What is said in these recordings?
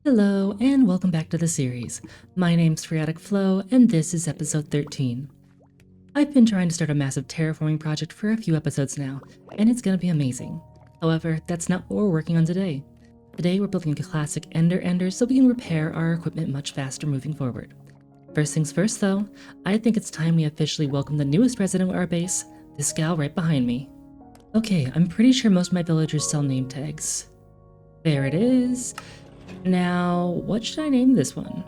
Hello, and welcome back to the series. My name's FreyoticFlow, and this is episode 13. I've been trying to start a massive terraforming project for a few episodes now, and it's gonna be amazing. However, that's not what we're working on today. Today we're building a classic ender so we can repair our equipment much faster moving forward. First things first though, I think it's time we officially welcome the newest resident of our base, this gal right behind me. Okay, I'm pretty sure most of my villagers sell name tags. There it is. Now, what should I name this one?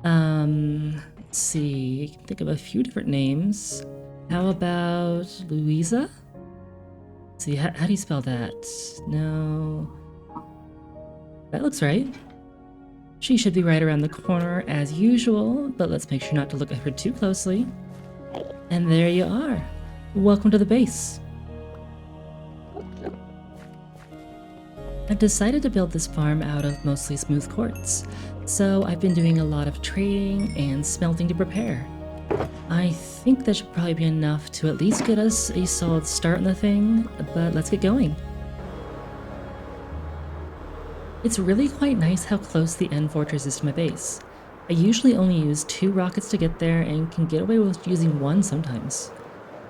Let's see, I can think of a few different names. How about Louisa? Let's see, how do you spell that? No. That looks right. She should be right around the corner as usual, but let's make sure not to look at her too closely. And there you are. Welcome to the base. I've decided to build this farm out of mostly smooth quartz, so I've been doing a lot of trading and smelting to prepare. I think that should probably be enough to at least get us a solid start on the thing, but let's get going. It's really quite nice how close the end fortress is to my base. I usually only use 2 rockets to get there and can get away with using 1 sometimes.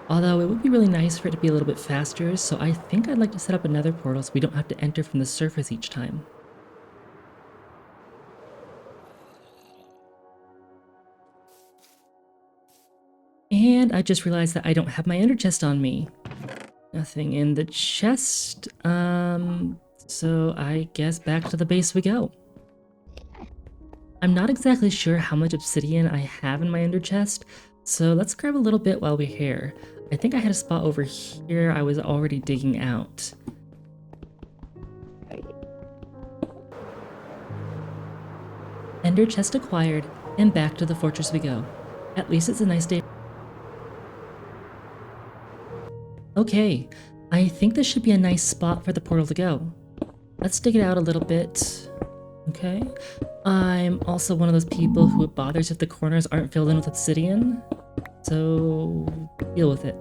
Although it would be really nice for it to be a little bit faster, so I think I'd like to set up another portal so we don't have to enter from the surface each time. And I just realized that I don't have my ender chest on me. Nothing in the chest, so I guess back to the base we go. I'm not exactly sure how much obsidian I have in my ender chest, so let's grab a little bit while we're here. I think I had a spot over here I was already digging out. Ender chest acquired, and back to the fortress we go. At least it's a nice day. Okay, I think this should be a nice spot for the portal to go. Let's dig it out a little bit. Okay. I'm also one of those people who it bothers if the corners aren't filled in with obsidian, so deal with it.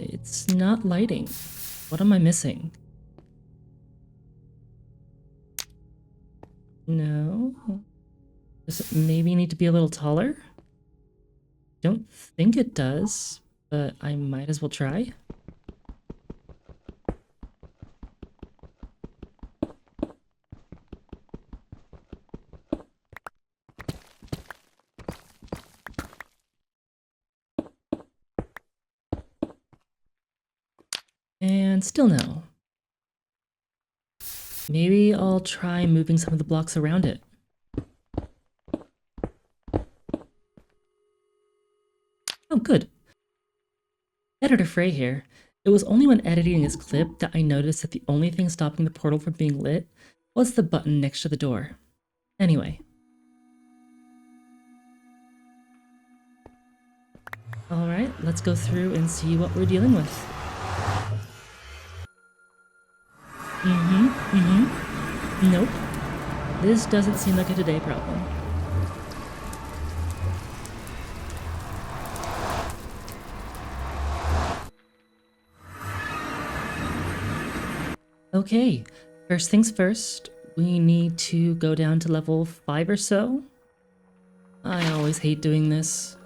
It's not lighting. What am I missing? No. Does it maybe need to be a little taller? Don't think it does, but I might as well try. And still no. Maybe I'll try moving some of the blocks around it. Oh, good. Editor Frey here. It was only when editing this clip that I noticed that the only thing stopping the portal from being lit was the button next to the door. Anyway. Alright, let's go through and see what we're dealing with. Nope. This doesn't seem like a today problem. Okay, first things first, we need to go down to level 5 or so. I always hate doing this.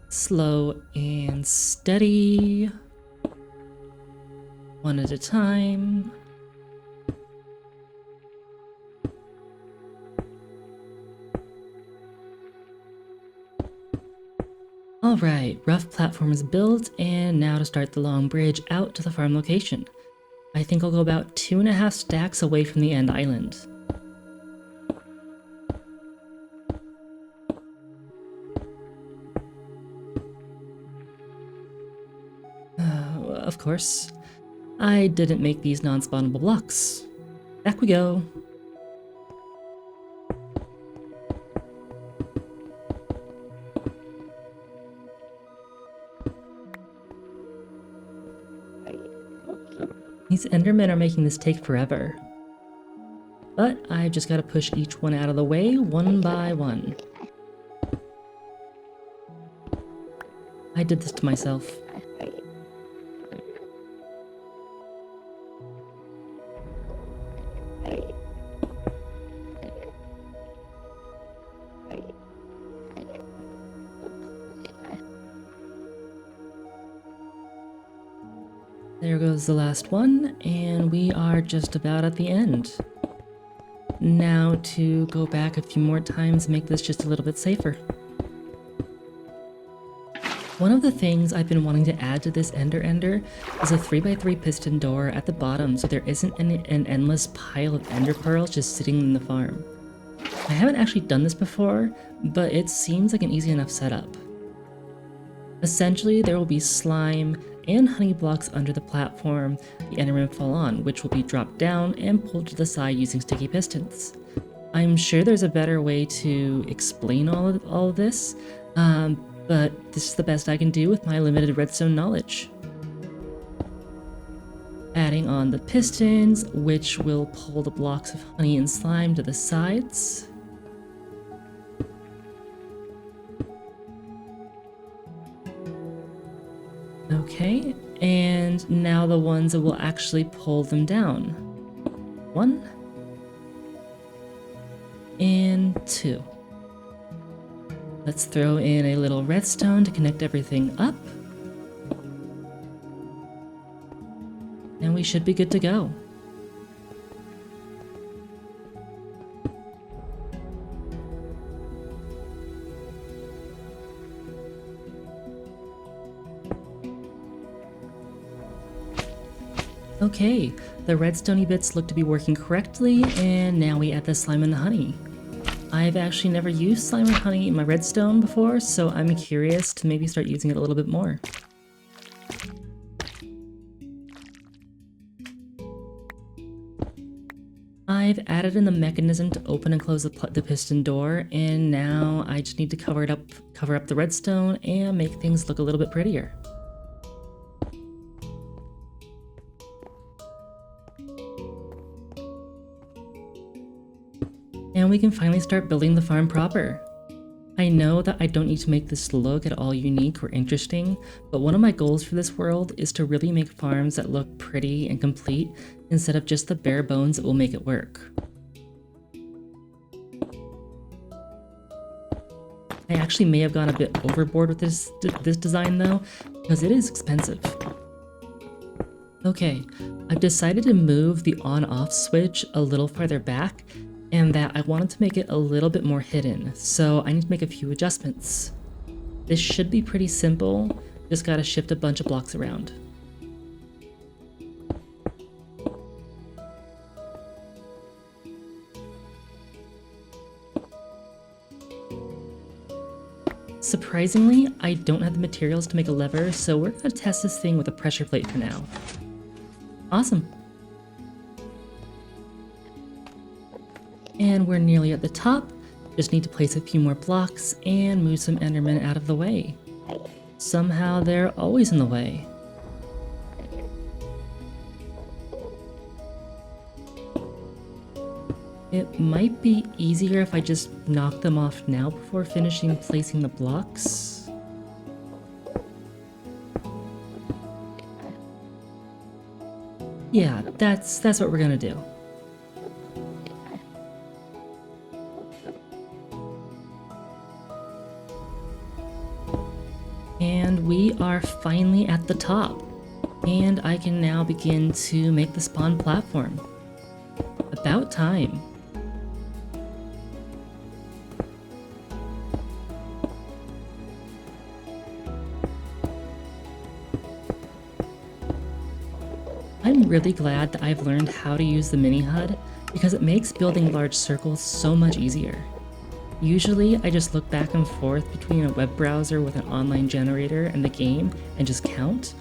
Slow and steady. One at a time. Alright, rough platform is built, and now to start the long bridge out to the farm location. I think I'll go about 2.5 stacks away from the end island. Of course, I didn't make these non-spawnable blocks. Back we go. These Endermen are making this take forever. But I've just got to push each one out of the way, one by one. I did this to myself. There goes the last one, and we are just about at the end. Now to go back a few more times, make this just a little bit safer. One of the things I've been wanting to add to this Ender is a 3x3 piston door at the bottom so there isn't an endless pile of ender pearls just sitting in the farm. I haven't actually done this before, but it seems like an easy enough setup. Essentially, there will be slime and honey blocks under the platform the Endermen fall on, which will be dropped down and pulled to the side using sticky pistons. I'm sure there's a better way to explain all of this, but this is the best I can do with my limited redstone knowledge. Adding on the pistons, which will pull the blocks of honey and slime to the sides. Okay, and now the ones that will actually pull them down. 1 and 2. Let's throw in a little redstone to connect everything up. And we should be good to go. Okay, the redstone bits look to be working correctly, and now we add the slime and the honey. I've actually never used slime or honey in my redstone before, so I'm curious to maybe start using it a little bit more. I've added in the mechanism to open and close the piston door, and now I just need to cover up the redstone and make things look a little bit prettier. And we can finally start building the farm proper. I know that I don't need to make this look at all unique or interesting, but one of my goals for this world is to really make farms that look pretty and complete instead of just the bare bones that will make it work. I actually may have gone a bit overboard with this design though, because it is expensive. Okay, I've decided to move the on-off switch a little farther back, and that I wanted to make it a little bit more hidden, so I need to make a few adjustments. This should be pretty simple, just gotta shift a bunch of blocks around. Surprisingly, I don't have the materials to make a lever, so we're gonna test this thing with a pressure plate for now. Awesome. And we're nearly at the top, just need to place a few more blocks and move some Endermen out of the way. Somehow they're always in the way. It might be easier if I just knock them off now before finishing placing the blocks. Yeah, that's what we're gonna do. And we are finally at the top, and I can now begin to make the spawn platform. About time. I'm really glad that I've learned how to use the mini HUD because it makes building large circles so much easier. Usually, I just look back and forth between a web browser with an online generator and the game and just count,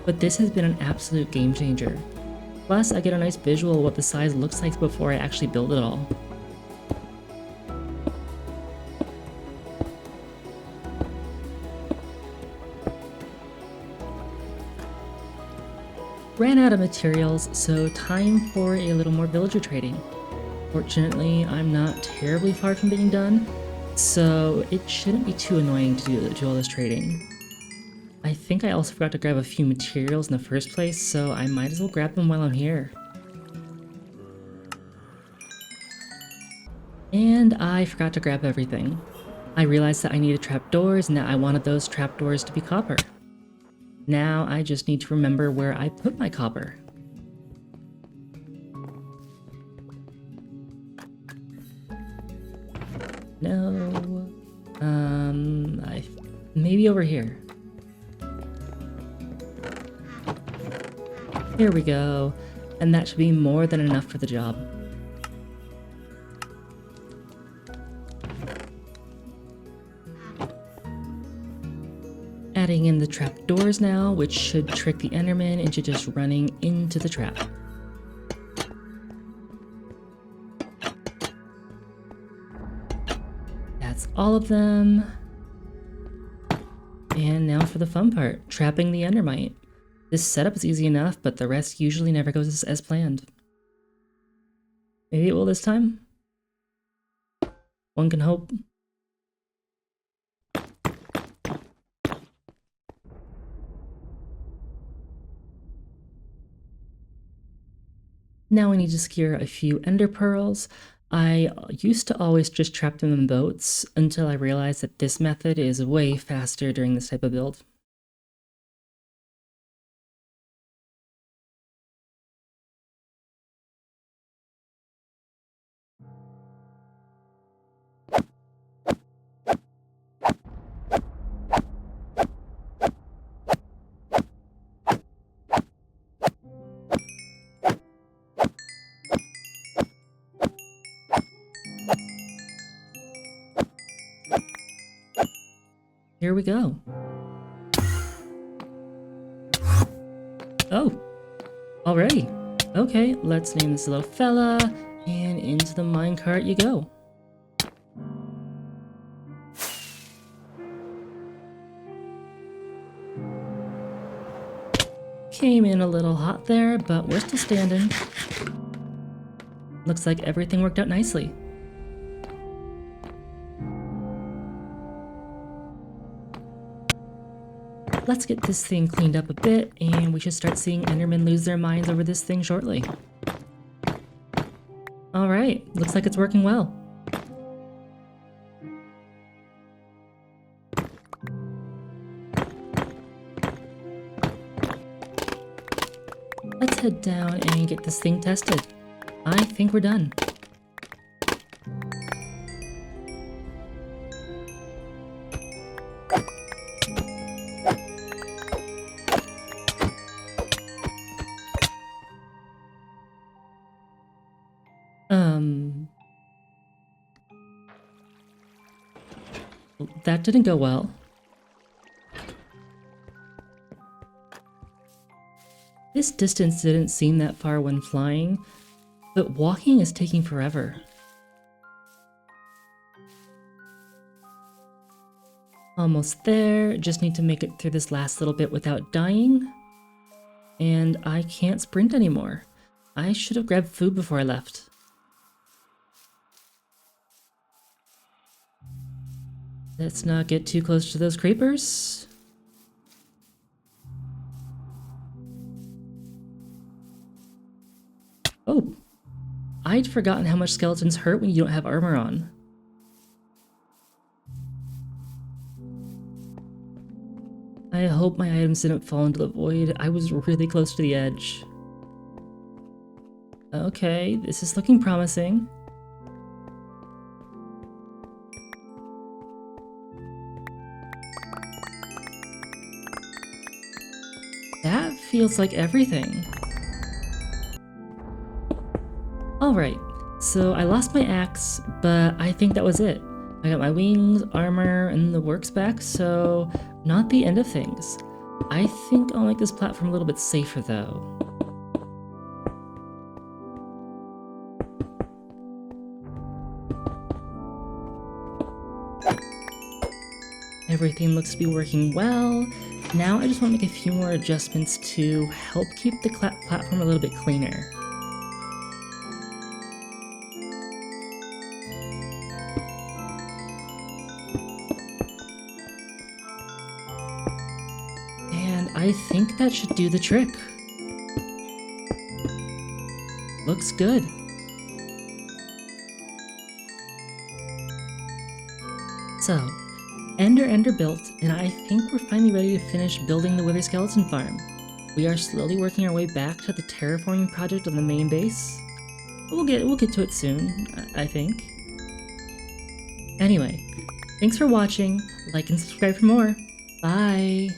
but this has been an absolute game changer. Plus, I get a nice visual of what the size looks like before I actually build it all. Ran out of materials, so time for a little more villager trading. Fortunately, I'm not terribly far from being done, so it shouldn't be too annoying to do all this trading. I think I also forgot to grab a few materials in the first place, so I might as well grab them while I'm here. And I forgot to grab everything. I realized that I needed trapdoors and that I wanted those trapdoors to be copper. Now I just need to remember where I put my copper. No. Maybe over here. Here we go. And that should be more than enough for the job. Adding in the trap doors now, which should trick the Enderman into just running into the trap. That's all of them. And now for the fun part, trapping the Endermite. This setup is easy enough, but the rest usually never goes as planned. Maybe it will this time? One can hope. Now we need to secure a few ender pearls. I used to always just trap them in boats until I realized that this method is way faster during this type of build. Here we go. Oh, already. Okay, let's name this little fella, and into the minecart you go. Came in a little hot there, but we're still standing. Looks like everything worked out nicely. Let's get this thing cleaned up a bit, and we should start seeing Endermen lose their minds over this thing shortly. Alright, looks like it's working well. Let's head down and get this thing tested. I think we're done. That didn't go well. This distance didn't seem that far when flying, but walking is taking forever. Almost there, just need to make it through this last little bit without dying. And I can't sprint anymore. I should have grabbed food before I left. Let's not get too close to those creepers. Oh, I'd forgotten how much skeletons hurt when you don't have armor on. I hope my items didn't fall into the void. I was really close to the edge. Okay, this is looking promising. That feels like everything. Alright, so I lost my axe, but I think that was it. I got my wings, armor, and the works back, so not the end of things. I think I'll make this platform a little bit safer though. Everything looks to be working well. Now I just want to make a few more adjustments to help keep the platform a little bit cleaner. And I think that should do the trick. Looks good. So, Ender built, and I think we're finally ready to finish building the Wither Skeleton Farm. We are slowly working our way back to the terraforming project on the main base. We'll get to it soon, I think. Anyway, thanks for watching, like and subscribe for more. Bye!